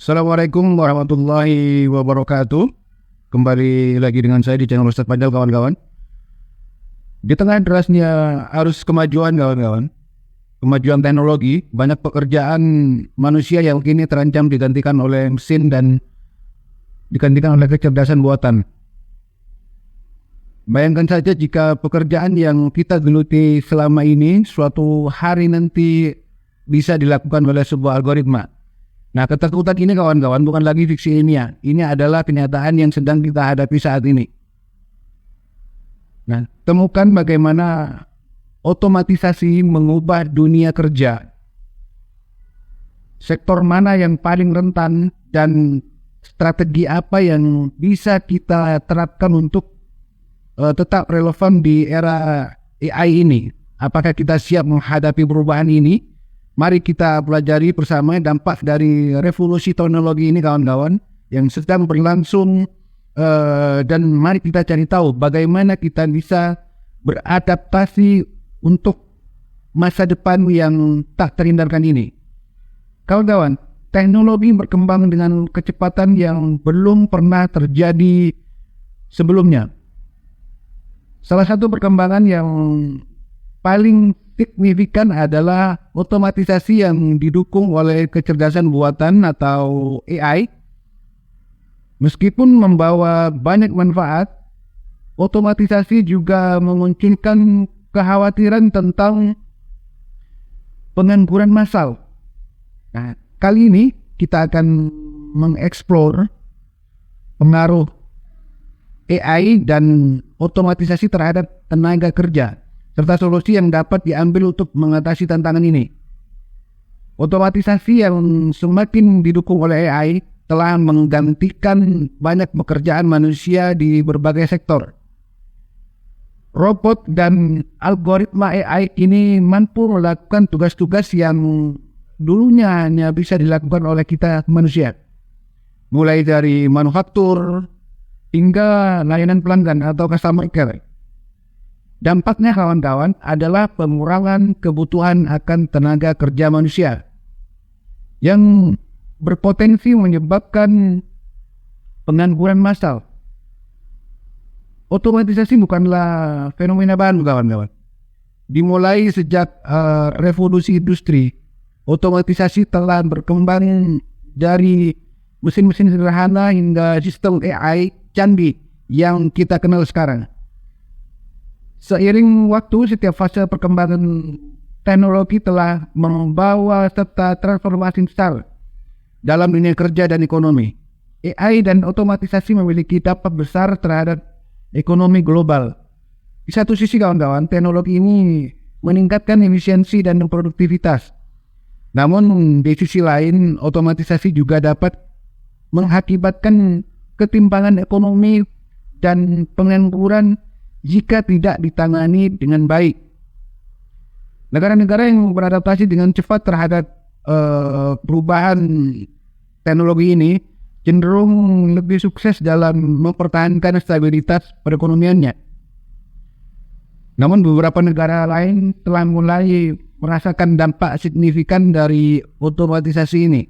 Assalamualaikum warahmatullahi wabarakatuh. Kembali lagi dengan saya di channel Ustadz Fadel, kawan-kawan. Di tengah derasnya arus kemajuan, kawan-kawan, kemajuan teknologi, banyak pekerjaan manusia yang kini terancam digantikan oleh mesin dan digantikan oleh kecerdasan buatan. Bayangkan saja jika pekerjaan yang kita geluti selama ini suatu hari nanti bisa dilakukan oleh sebuah algoritma. Nah, ketakutan ini, kawan-kawan, bukan lagi fiksi ilmiah. Ini adalah kenyataan yang sedang kita hadapi saat ini. Nah, temukan bagaimana otomatisasi mengubah dunia kerja. Sektor mana yang paling rentan dan strategi apa yang bisa kita terapkan untuk tetap relevan di era AI ini. Apakah kita siap menghadapi perubahan ini? Mari kita pelajari bersama dampak dari revolusi teknologi ini, kawan-kawan, yang sedang berlangsung, dan mari kita cari tahu bagaimana kita bisa beradaptasi untuk masa depan yang tak terhindarkan ini. Kawan-kawan, teknologi berkembang dengan kecepatan yang belum pernah terjadi sebelumnya. Salah satu perkembangan yang paling signifikan adalah otomatisasi yang didukung oleh kecerdasan buatan atau AI. Meskipun membawa banyak manfaat, otomatisasi juga memunculkan kekhawatiran tentang pengangguran massal. Nah, kali ini kita akan mengeksplor pengaruh AI dan otomatisasi terhadap tenaga kerja, serta solusi yang dapat diambil untuk mengatasi tantangan ini. Otomatisasi yang semakin didukung oleh AI telah menggantikan banyak pekerjaan manusia di berbagai sektor. Robot dan algoritma AI ini mampu melakukan tugas-tugas yang dulunya hanya bisa dilakukan oleh kita manusia. Mulai dari manufaktur hingga layanan pelanggan atau customer care. Dampaknya, kawan-kawan, adalah pengurangan kebutuhan akan tenaga kerja manusia yang berpotensi menyebabkan pengangguran massal. Otomatisasi bukanlah fenomena baru, kawan-kawan. Dimulai sejak revolusi industri, otomatisasi telah berkembang dari mesin-mesin sederhana hingga sistem AI canggih yang kita kenal sekarang. Seiring waktu, setiap fase perkembangan teknologi telah membawa serta transformasi besar dalam dunia kerja dan ekonomi. AI dan otomatisasi memiliki dampak besar terhadap ekonomi global. Di satu sisi, kawan-kawan, teknologi ini meningkatkan efisiensi dan produktivitas. Namun di sisi lain, otomatisasi juga dapat mengakibatkan ketimpangan ekonomi dan pengangguran jika tidak ditangani dengan baik. Negara-negara yang beradaptasi dengan cepat terhadap perubahan teknologi ini cenderung lebih sukses dalam mempertahankan stabilitas perekonomiannya. Namun beberapa negara lain telah mulai merasakan dampak signifikan dari otomatisasi ini.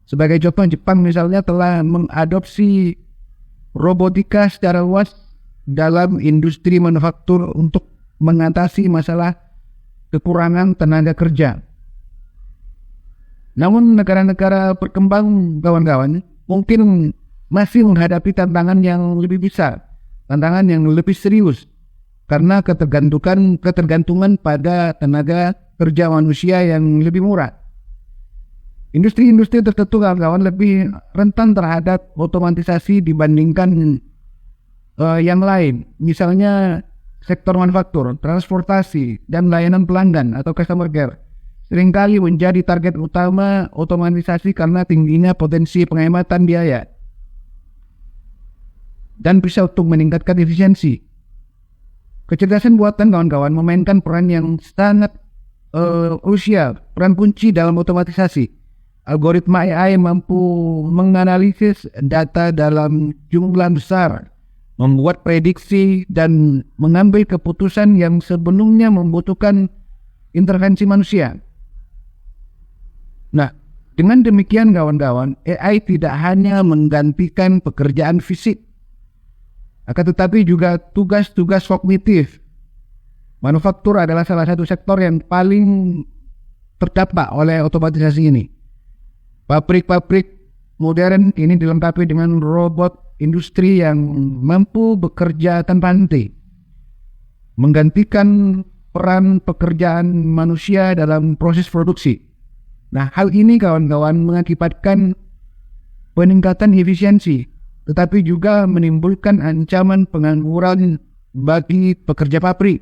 Sebagai contoh, Jepang misalnya telah mengadopsi robotika secara luas dalam industri manufaktur untuk mengatasi masalah kekurangan tenaga kerja. Namun negara-negara berkembang, kawan-kawan, mungkin masih menghadapi tantangan yang lebih besar, tantangan yang lebih serius, karena ketergantungan pada tenaga kerja manusia yang lebih murah. Industri-industri tertentu, kawan-kawan, lebih rentan terhadap otomatisasi dibandingkan yang lain. Misalnya sektor manufaktur, transportasi, dan layanan pelanggan atau customer care seringkali menjadi target utama otomatisasi karena tingginya potensi penghematan biaya dan bisa untuk meningkatkan efisiensi. Kecerdasan buatan, kawan-kawan, memainkan peran yang sangat krusial, peran kunci dalam otomatisasi. Algoritma AI mampu menganalisis data dalam jumlah besar, membuat prediksi, dan mengambil keputusan yang sebelumnya membutuhkan intervensi manusia. Nah, Dengan demikian kawan-kawan, AI tidak hanya menggantikan pekerjaan fisik, akan tetapi juga tugas-tugas kognitif. Manufaktur adalah salah satu sektor yang paling terdampak oleh otomatisasi ini. Pabrik-pabrik modern ini dilengkapi dengan robot industri yang mampu bekerja tanpa henti, menggantikan peran pekerjaan manusia dalam proses produksi. Nah, hal ini kawan-kawan mengakibatkan peningkatan efisiensi, tetapi juga menimbulkan ancaman pengangguran bagi pekerja pabrik.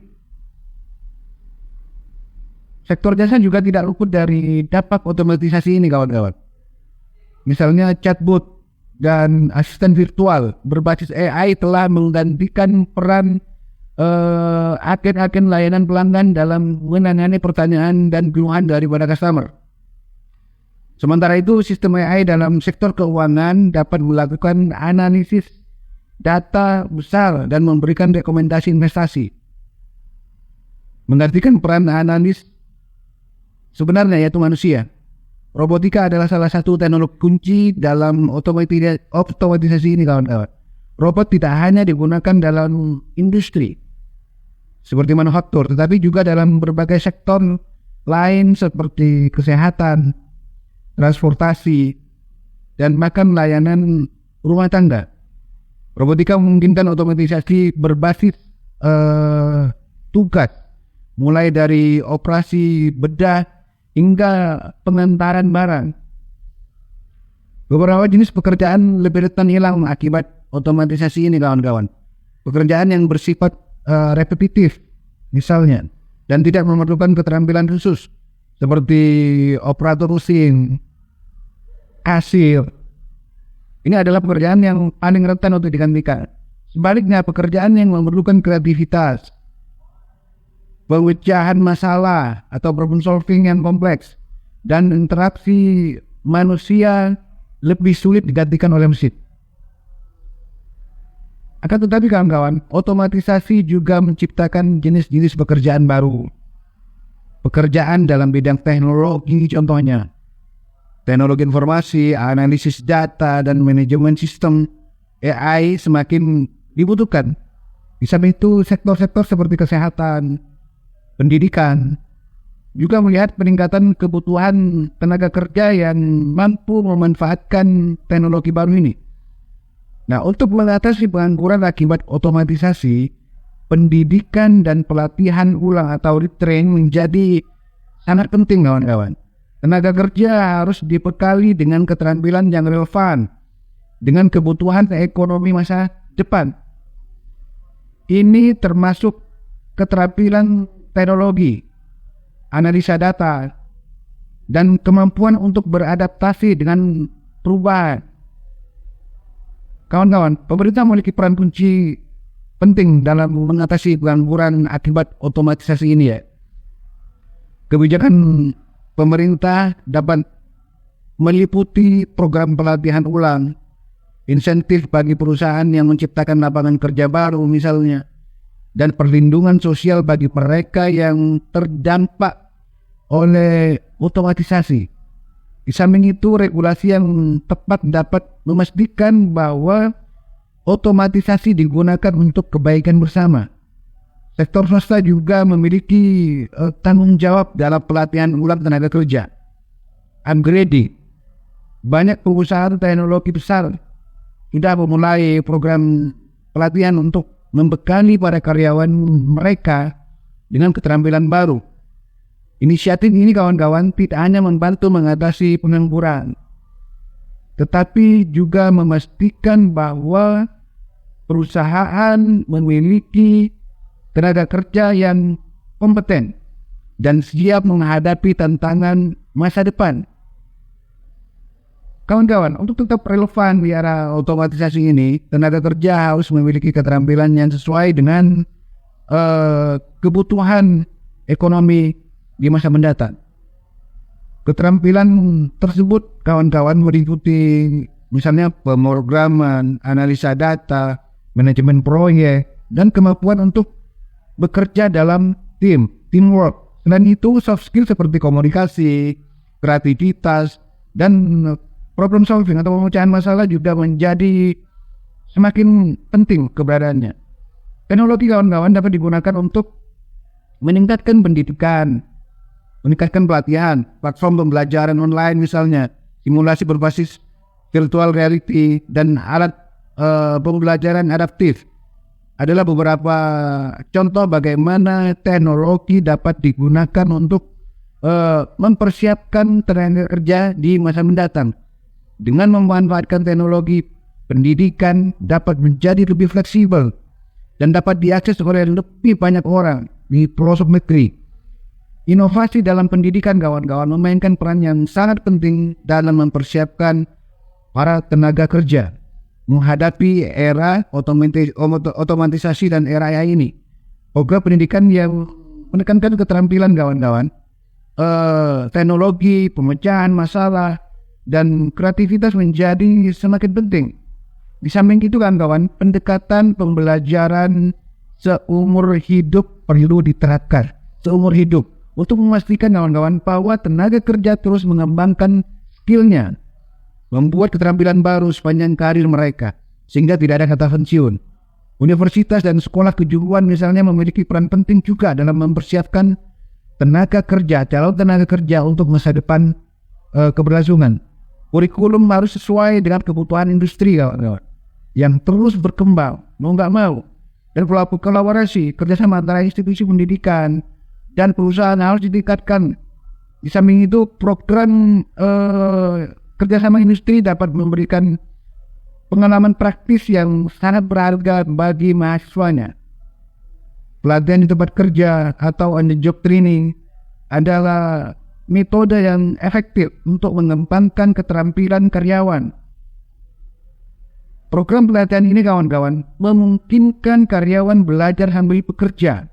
Sektor jasa juga tidak luput dari dampak otomatisasi ini kawan-kawan. Misalnya chatbot dan asisten virtual berbasis AI telah menggantikan peran agen-agen layanan pelanggan dalam menangani pertanyaan dan keluhan daripada customer. Sementara itu, sistem AI dalam sektor keuangan dapat melakukan analisis data besar dan memberikan rekomendasi investasi. Menggantikan peran analis sebenarnya yaitu manusia. Robotika adalah salah satu teknologi kunci dalam otomatisasi ini kawan-kawan. Robot tidak hanya digunakan dalam industri seperti manufaktur, tetapi juga dalam berbagai sektor lain seperti kesehatan, transportasi, dan bahkan layanan rumah tangga. Robotika memungkinkan otomatisasi berbasis tugas, mulai dari operasi bedah hingga pengantaran barang. Beberapa jenis pekerjaan lebih rentan hilang akibat otomatisasi ini kawan-kawan. Pekerjaan yang bersifat repetitif misalnya, dan tidak memerlukan keterampilan khusus seperti operator mesin, kasir. Ini adalah pekerjaan yang paling rentan untuk digantikan. Sebaliknya, pekerjaan yang memerlukan kreativitas, pemecahan masalah atau problem solving yang kompleks, dan interaksi manusia lebih sulit digantikan oleh mesin. Akan tetapi kawan-kawan, otomatisasi juga menciptakan jenis-jenis pekerjaan baru. Pekerjaan dalam bidang teknologi contohnya, teknologi informasi, analisis data, dan manajemen sistem AI semakin dibutuhkan. Di samping itu, sektor-sektor seperti kesehatan, pendidikan, juga melihat peningkatan kebutuhan tenaga kerja yang mampu memanfaatkan teknologi baru ini. Nah, untuk mengatasi pengangguran akibat otomatisasi, pendidikan dan pelatihan ulang atau retrain menjadi sangat penting kawan-kawan. Tenaga kerja harus dibekali dengan keterampilan yang relevan dengan kebutuhan ekonomi masa depan. Ini termasuk keterampilan teknologi, analisa data, dan kemampuan untuk beradaptasi dengan perubahan. Kawan-kawan, pemerintah memiliki peran kunci penting dalam mengatasi pengangguran akibat otomatisasi ini ya. Kebijakan pemerintah dapat meliputi program pelatihan ulang, insentif bagi perusahaan yang menciptakan lapangan kerja baru misalnya, dan perlindungan sosial bagi mereka yang terdampak oleh otomatisasi. Di samping itu, regulasi yang tepat dapat memastikan bahwa otomatisasi digunakan untuk kebaikan bersama. Sektor swasta juga memiliki tanggung jawab dalam pelatihan ulang tenaga kerja, upgrading. Banyak perusahaan teknologi besar sudah memulai program pelatihan untuk membekali para karyawan mereka dengan keterampilan baru. Inisiatif ini kawan-kawan tidak hanya membantu mengatasi pengangguran, tetapi juga memastikan bahwa perusahaan memiliki tenaga kerja yang kompeten dan siap menghadapi tantangan masa depan. Kawan-kawan, untuk tetap relevan di era otomatisasi ini, tenaga kerja harus memiliki keterampilan yang sesuai dengan kebutuhan ekonomi di masa mendatang. Keterampilan tersebut kawan-kawan meliputi misalnya pemrograman, analisa data, manajemen proyek, dan kemampuan untuk bekerja dalam teamwork. Selain itu, soft skill seperti komunikasi, kreativitas, Dan problem solving atau pemecahan masalah juga menjadi semakin penting keberadaannya. Teknologi kawan-kawan dapat digunakan untuk meningkatkan pendidikan, meningkatkan pelatihan, platform pembelajaran online misalnya, simulasi berbasis virtual reality, dan alat pembelajaran adaptif adalah beberapa contoh bagaimana teknologi dapat digunakan untuk mempersiapkan tenaga kerja di masa mendatang. Dengan memanfaatkan teknologi, pendidikan dapat menjadi lebih fleksibel dan dapat diakses oleh lebih banyak orang di pelosok negeri. Inovasi dalam pendidikan kawan-kawan memainkan peran yang sangat penting dalam mempersiapkan para tenaga kerja menghadapi era otomatisasi dan era AI ini. Program pendidikan yang menekankan keterampilan kawan-kawan, teknologi, pemecahan masalah, dan kreativitas menjadi semakin penting. Di samping itu kawan-kawan, pendekatan pembelajaran seumur hidup perlu diterapkan. Seumur hidup. Untuk memastikan kawan-kawan bahwa tenaga kerja terus mengembangkan skillnya, membuat keterampilan baru sepanjang karir mereka, sehingga tidak ada kata pensiun. Universitas dan sekolah kejuruan misalnya memiliki peran penting juga dalam mempersiapkan tenaga kerja, calon tenaga kerja untuk masa depan keberlangsungan. Kurikulum harus sesuai dengan kebutuhan industri kawan-kawan yang terus berkembang, mau nggak mau. Dan kolaborasi kerjasama antara institusi pendidikan dan perusahaan harus ditingkatkan. Di samping itu, program kerjasama industri dapat memberikan pengalaman praktis yang sangat berharga bagi mahasiswanya. Pelatihan di tempat kerja atau on the job training adalah metode yang efektif untuk mengembangkan keterampilan karyawan. Program pelatihan ini kawan-kawan memungkinkan karyawan belajar sambil bekerja,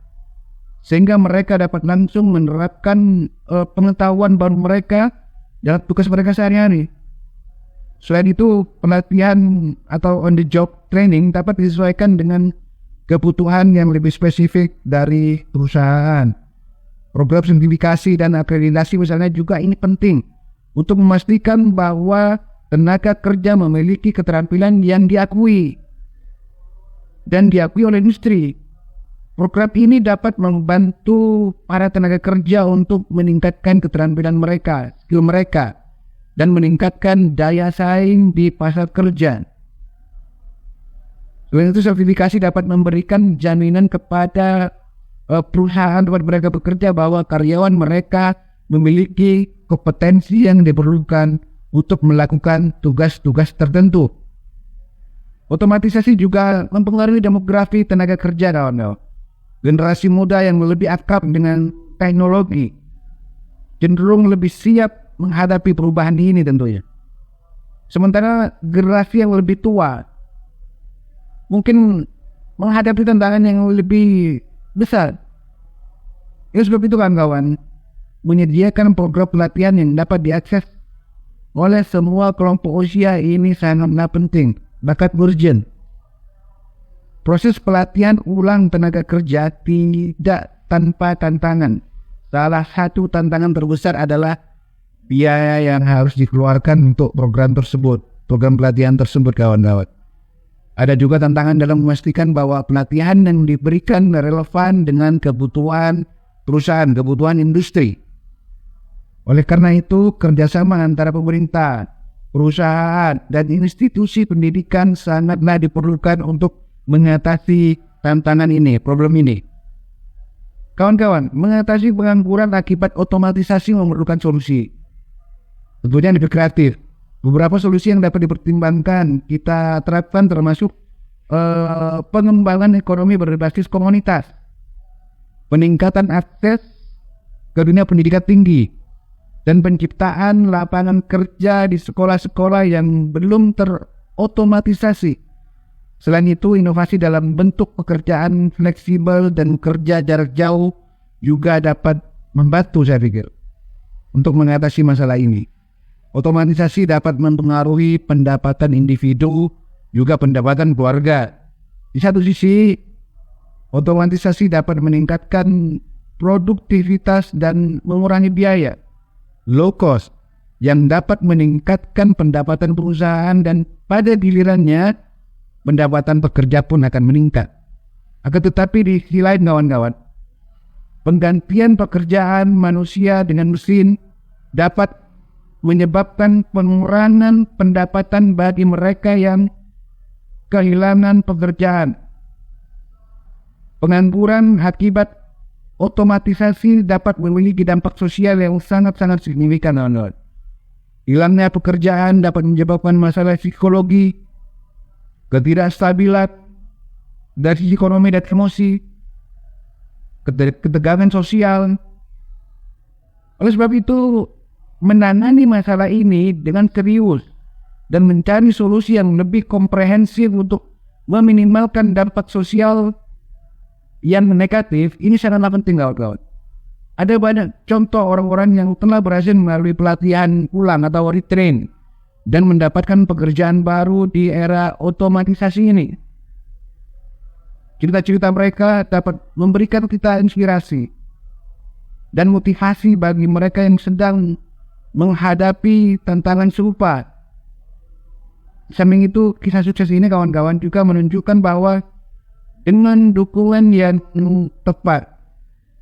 sehingga mereka dapat langsung menerapkan pengetahuan baru mereka dalam tugas mereka sehari-hari. Selain itu, pelatihan atau on the job training dapat disesuaikan dengan kebutuhan yang lebih spesifik dari perusahaan. Program sertifikasi dan akreditasi misalnya juga ini penting untuk memastikan bahwa tenaga kerja memiliki keterampilan yang diakui dan diakui oleh industri. Program ini dapat membantu para tenaga kerja untuk meningkatkan keterampilan mereka, skill mereka, dan meningkatkan daya saing di pasar kerja. Selain itu, sertifikasi dapat memberikan jaminan kepada perusahaan tempat mereka bekerja bahwa karyawan mereka memiliki kompetensi yang diperlukan untuk melakukan tugas-tugas tertentu. Otomatisasi juga mempengaruhi demografi tenaga kerja kawan-kawan. Generasi muda yang lebih akrab dengan teknologi cenderung lebih siap menghadapi perubahan ini tentunya. Sementara generasi yang lebih tua mungkin menghadapi tantangan yang lebih besar. Oleh sebab itu kawan-kawan, menyediakan program pelatihan yang dapat diakses oleh semua kelompok usia ini sangatlah penting, bahkan urgent. Proses pelatihan ulang tenaga kerja tidak tanpa tantangan. Salah satu tantangan terbesar adalah biaya yang harus dikeluarkan untuk program tersebut, program pelatihan tersebut kawan-kawan. Ada juga tantangan dalam memastikan bahwa pelatihan yang diberikan relevan dengan kebutuhan perusahaan, kebutuhan industri. Oleh karena itu, kerjasama antara pemerintah, perusahaan, dan institusi pendidikan sangatlah diperlukan untuk mengatasi tantangan ini, problem ini. Kawan-kawan, mengatasi pengangguran akibat otomatisasi memerlukan solusi. Tentunya lebih kreatif. Beberapa solusi yang dapat dipertimbangkan kita terapkan termasuk pengembangan ekonomi berbasis komunitas, peningkatan akses ke dunia pendidikan tinggi, dan penciptaan lapangan kerja di sekolah-sekolah yang belum terotomatisasi. Selain itu, inovasi dalam bentuk pekerjaan fleksibel dan kerja jarak jauh juga dapat membantu saya pikir untuk mengatasi masalah ini. Otomatisasi dapat mempengaruhi pendapatan individu, juga pendapatan keluarga. Di satu sisi, otomatisasi dapat meningkatkan produktivitas dan mengurangi biaya, low cost. yang dapat meningkatkan pendapatan perusahaan dan pada gilirannya pendapatan pekerja pun akan meningkat. Akan tetapi di sisi lain kawan-kawan, penggantian pekerjaan manusia dengan mesin dapat menyebabkan pengurangan pendapatan bagi mereka yang kehilangan pekerjaan. Pengangguran akibat otomatisasi dapat memiliki dampak sosial yang sangat-sangat signifikan. Hilangnya pekerjaan dapat menyebabkan masalah psikologi, ketidakstabilan dari sisi ekonomi dan emosi, ketegangan sosial. Oleh sebab itu, menangani masalah ini dengan serius dan mencari solusi yang lebih komprehensif untuk meminimalkan dampak sosial yang negatif ini sangatlah penting kawan-kawan. Ada banyak contoh orang-orang yang telah berhasil melalui pelatihan ulang atau retrain dan mendapatkan pekerjaan baru di era otomatisasi ini. Cerita-cerita mereka dapat memberikan kita inspirasi dan motivasi bagi mereka yang sedang menghadapi tantangan serupa. Samping itu, kisah sukses ini kawan-kawan juga menunjukkan bahwa dengan dukungan yang tepat,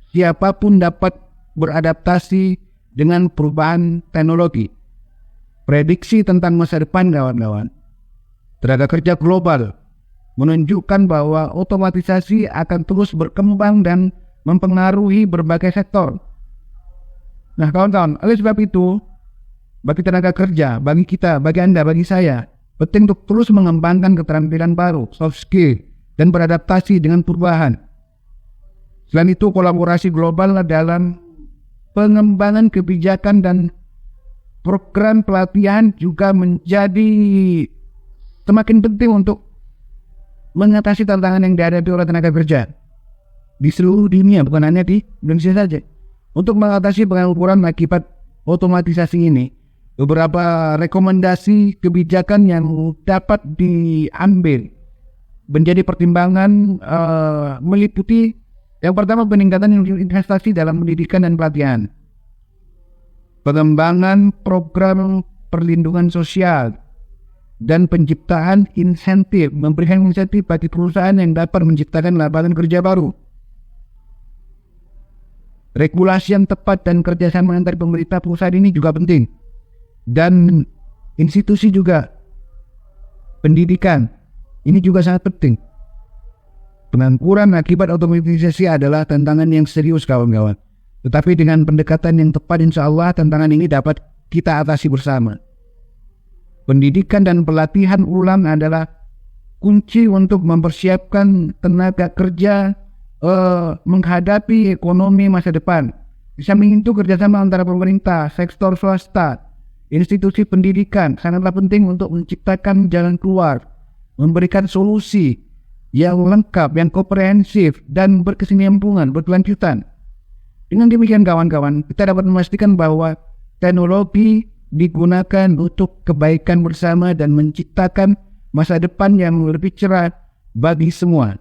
siapapun dapat beradaptasi dengan perubahan teknologi. Prediksi tentang masa depan kawan-kawan, tenaga kerja global menunjukkan bahwa otomatisasi akan terus berkembang dan mempengaruhi berbagai sektor. Nah kawan-kawan, oleh sebab itu, bagi tenaga kerja, bagi kita, bagi Anda, bagi saya, penting untuk terus mengembangkan keterampilan baru, soft skill, dan beradaptasi dengan perubahan. Selain itu, kolaborasi global dalam pengembangan kebijakan dan program pelatihan juga menjadi semakin penting untuk mengatasi tantangan yang dihadapi oleh tenaga kerja di seluruh dunia, bukan hanya di Indonesia saja. Untuk mengatasi pengangguran akibat otomatisasi ini, beberapa rekomendasi kebijakan yang dapat diambil menjadi pertimbangan meliputi yang pertama, peningkatan investasi dalam pendidikan dan pelatihan, pengembangan program perlindungan sosial, dan penciptaan insentif, memberikan insentif bagi perusahaan yang dapat menciptakan lapangan kerja baru. Regulasi yang tepat dan kerjasama antar pemerintah perusahaan ini juga penting. Dan institusi juga, pendidikan, ini juga sangat penting. Pengangguran akibat otomatisasi adalah tantangan yang serius kawan-kawan. Tetapi dengan pendekatan yang tepat, insya Allah tantangan ini dapat kita atasi bersama. Pendidikan dan pelatihan ulang adalah kunci untuk mempersiapkan tenaga kerja menghadapi ekonomi masa depan. Di samping itu, kerjasama antara pemerintah, sektor swasta, institusi pendidikan sangatlah penting untuk menciptakan jalan keluar, memberikan solusi yang lengkap, yang komprehensif, dan berkesinambungan, berkelanjutan. Dengan demikian kawan-kawan, kita dapat memastikan bahwa teknologi digunakan untuk kebaikan bersama dan menciptakan masa depan yang lebih cerah bagi semua.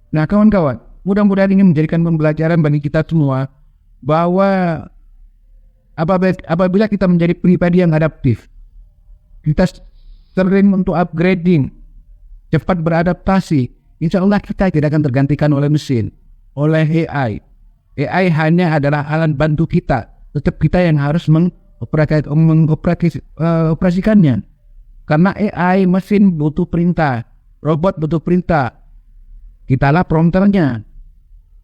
Nah kawan-kawan, mudah-mudahan ini menjadikan pembelajaran bagi kita semua bahwa apabila kita menjadi pribadi yang adaptif, kita sering untuk upgrading, cepat beradaptasi, insya Allah kita tidak akan tergantikan oleh mesin, oleh AI. AI hanya adalah alat bantu kita, tetap kita yang harus mengoperasikannya. Karena AI, mesin butuh perintah, robot butuh perintah, kitalah prompternya.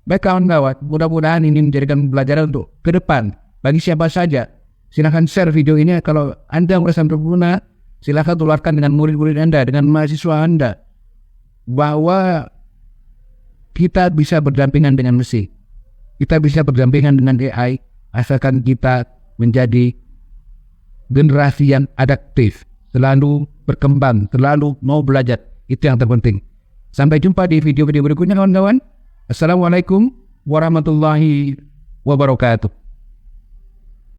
Baik kawan-kawan, mudah-mudahan ini menjadikan pembelajaran untuk ke depan bagi siapa saja. Silahkan share video ini kalau Anda merasa berguna. Silahkan tularkan dengan murid-murid Anda, dengan mahasiswa Anda, bahwa kita bisa berdampingan dengan mesin, kita bisa berdampingan dengan AI, asalkan kita menjadi generasi yang adaptif, selalu berkembang, selalu mau belajar. Itu yang terpenting. Sampai jumpa di video-video berikutnya kawan-kawan. Assalamualaikum warahmatullahi wabarakatuh.